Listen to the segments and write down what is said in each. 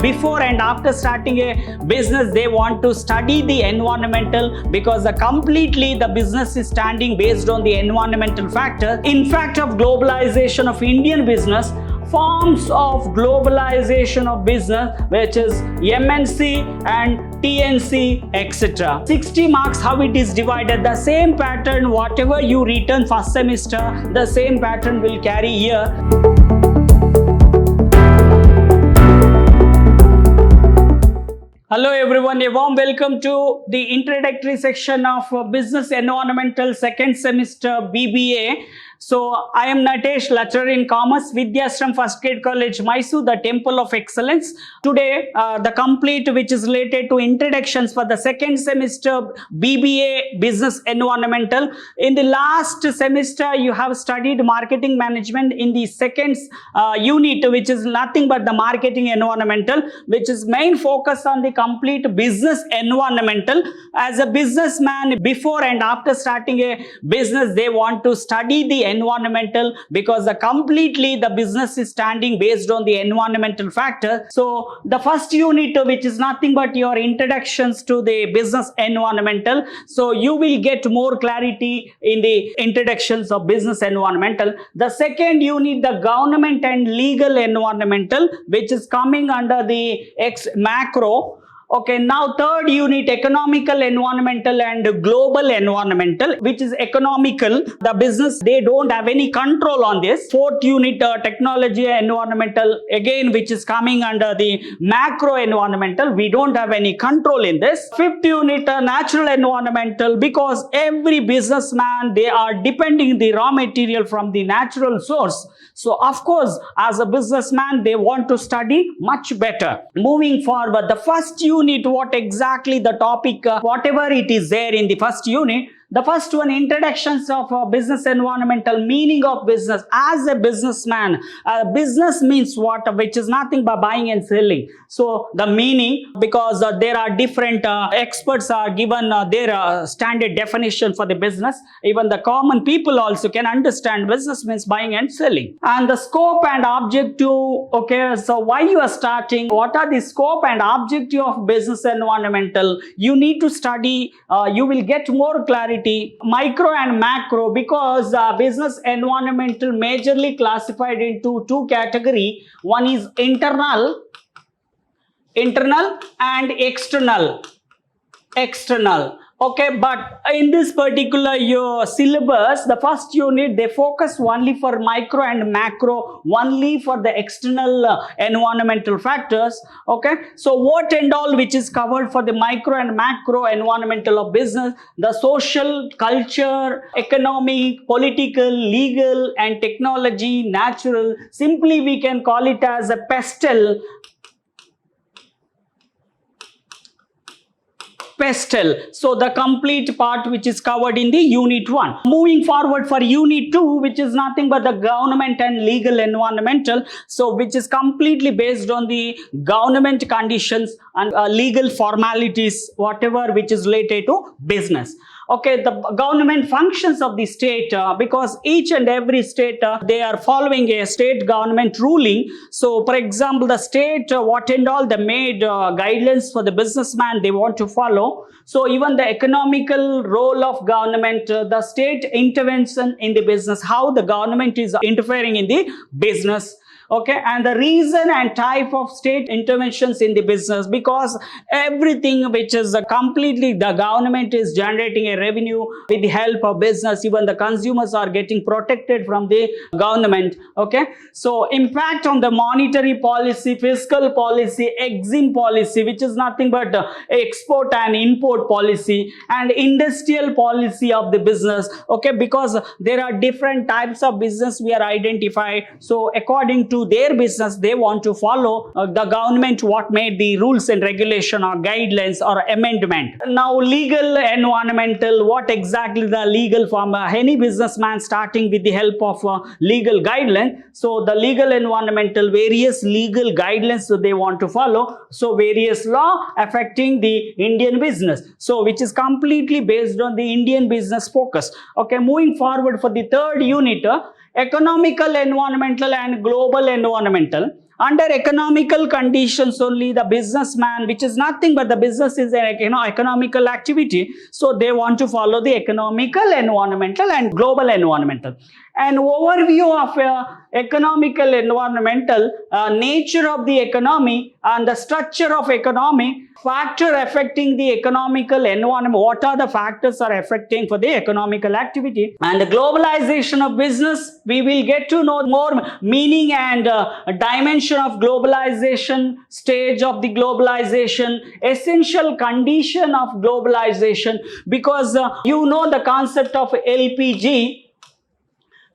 Before and after starting a business, they want to study the environmental because completely the business is standing based on the environmental factor. In fact, of globalization of Indian business, forms of globalization of business, which is MNC and TNC, etc. 60 marks, how it is divided, the same pattern, whatever you written first semester, the same pattern will carry here. Hello everyone, a warm welcome to the introductory section of Business Environmental second semester B.B.A. So, I am Natesh, lecturer in Commerce, Vidhyaashram First Grade College, MYSURU, the Temple of Excellence. Today, the complete which is related to introductions for the second semester B.B.A. Business Environmental. In the last semester, you have studied marketing management in the second unit, which is nothing but the marketing environmental, which is main focus on the complete business environmental. As a businessman, before and after starting a business, they want to study the environmental because completely the business is standing based on the environmental factor. So the first unit, which is nothing but your introductions to the business environmental, so you will get more clarity in the introductions of business environmental. The second unit, the government and legal environmental, which is coming under the macro. Okay, now third unit, economical, environmental and global environmental, which is economical. The business, they don't have any control on this. Fourth unit, technology, environmental, again, which is coming under the macro environmental. We don't have any control in this. Fifth unit, natural environmental, because every businessman, they are depending the raw material from the natural source. So, of course, as a businessman, they want to study much better. Moving forward, the first unit, what exactly the topic, whatever it is there in the first unit. The first one, introductions of business environmental, meaning of business. As a businessman, business means what? Which is nothing but buying and selling. So the meaning, because there are different experts are given their standard definition for the business. Even the common people also can understand business means buying and selling. And the scope and objective. Okay, so why you are starting? What are the scope and objective of business environmental? You need to study. You will get more clarity. Micro and macro, because business environmental majorly classified into two categories. One is internal and external. Okay, but in this particular your syllabus, the first unit, they focus only for micro and macro, only for the external environmental factors. Okay, so what and all which is covered for the micro and macro environmental of business, the social, culture, economic, political, legal and technology, natural. Simply we can call it as a pestle. So the complete part which is covered in the unit 1. Moving forward for unit 2, which is nothing but the government and legal environmental, so which is completely based on the government conditions and legal formalities, whatever which is related to business. Okay, the government functions of the state, because each and every state, they are following a state government ruling. So, for example, the state, what and all they made guidelines for the businessman, they want to follow. So, even the economical role of government, the state intervention in the business, how the government is interfering in the business. Okay, and the reason and type of state interventions in the business, because everything which is completely the government is generating a revenue with the help of business, even the consumers are getting protected from the government. Okay, so impact on the monetary policy, fiscal policy, EXIM policy, which is nothing but export and import policy, and industrial policy of the business. Okay, because there are different types of business we are identified. So according to their business, they want to follow the government what made the rules and regulation or guidelines or amendment. Now legal environmental, what exactly the legal from any businessman starting with the help of legal guidelines. So the legal environmental, various legal guidelines they want to follow. So various law affecting the Indian business. So which is completely based on the Indian business focus. Okay, moving forward for the third unit, economical, environmental and global environmental. Under economical conditions only, the businessman, which is nothing but the business is an economical activity, so they want to follow the economical, environmental and global environmental. An overview of economical, environmental, nature of the economy and the structure of economy, factor affecting the economical environment, what are the factors are affecting for the economical activity, and the globalization of business. We will get to know more meaning and dimension of globalization, stage of the globalization, essential condition of globalization, because you know the concept of LPG.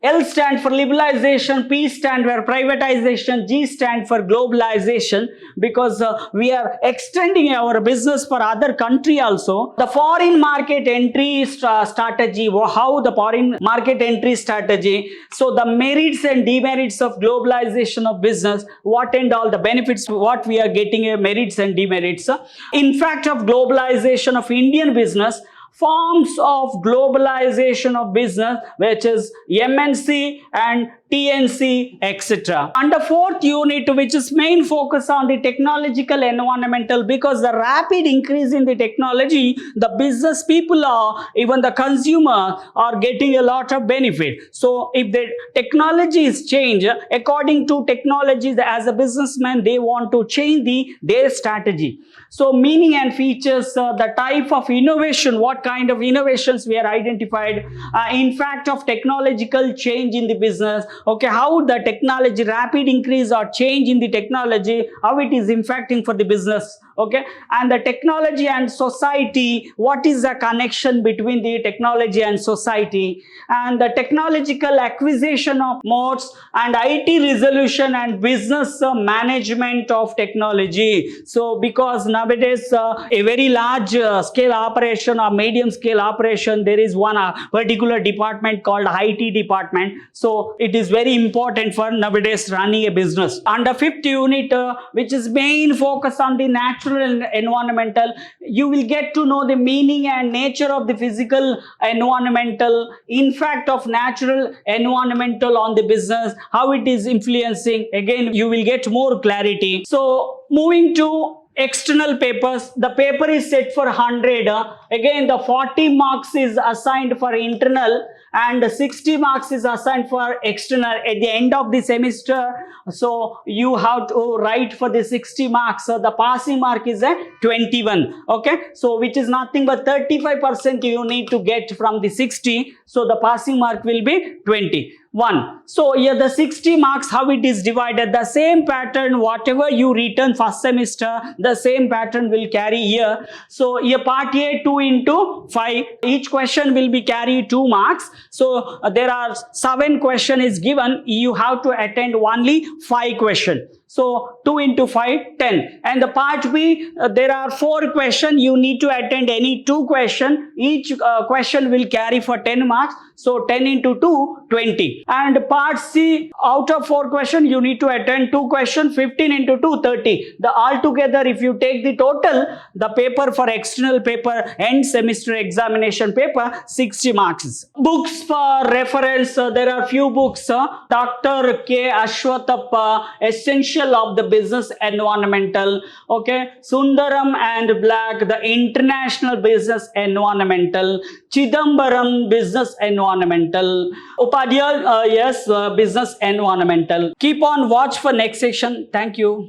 L stand for liberalization, P stand for privatization, G stand for globalization, because we are extending our business for other country also. The foreign market entry strategy, how the foreign market entry strategy, so the merits and demerits of globalization of business, what and all the benefits, what we are getting, merits and demerits. In fact of globalization of Indian business, forms of globalization of business, which is MNC and TNC, etc. Under fourth unit, which is main focus on the technological environmental, because the rapid increase in the technology, the business people are, even the consumer are getting a lot of benefit. So if the technology is changed, according to technology, as a businessman, they want to change their strategy. So meaning and features, the type of innovation, what kind of innovations we are identified, in fact of technological change in the business, okay, how the technology, rapid increase or change in the technology, how it is impacting for the business, okay, and the technology and society, what is the connection between the technology and society, and the technological acquisition of modes and IT resolution and business management of technology. So because nowadays a very large scale operation or medium scale operation, there is one particular department called IT department. So it is very important for nowadays running a business. Under fifth unit, which is main focus on the natural and environmental, you will get to know the meaning and nature of the physical environmental, in fact of natural environmental on the business, how it is influencing. Again, you will get more clarity. So moving to external papers, the paper is set for 100. Again, the 40 marks is assigned for internal and 60 marks is assigned for external at the end of the semester. So you have to write for the 60 marks. So the passing mark is a 21. Okay, so which is nothing but 35% you need to get from the 60. So the passing mark will be 21. So here the 60 marks, how it is divided, the same pattern, whatever you written first semester, the same pattern will carry here. So here part A 2 into 5, each question will be carry 2 marks. So there are 7 question is given, you have to attend only 5 question. So 2 into 5, 10. And the part B, there are 4 questions. You need to attend any 2 questions. Each question will carry for 10 marks. So 10 into 2, 20. And part C, out of 4 questions, you need to attend 2 questions. 15 into 2, 30. The altogether, if you take the total, the paper for external paper, end semester examination paper, 60 marks. Books for reference, there are few books. Dr. K. Ashwathappa, Essential of the Business Environmental, okay, Sundaram and Black, the International Business Environmental, Chidambaram, Business Environmental, Upadhyay, yes, Business Environmental. Keep on watch for next section. Thank you.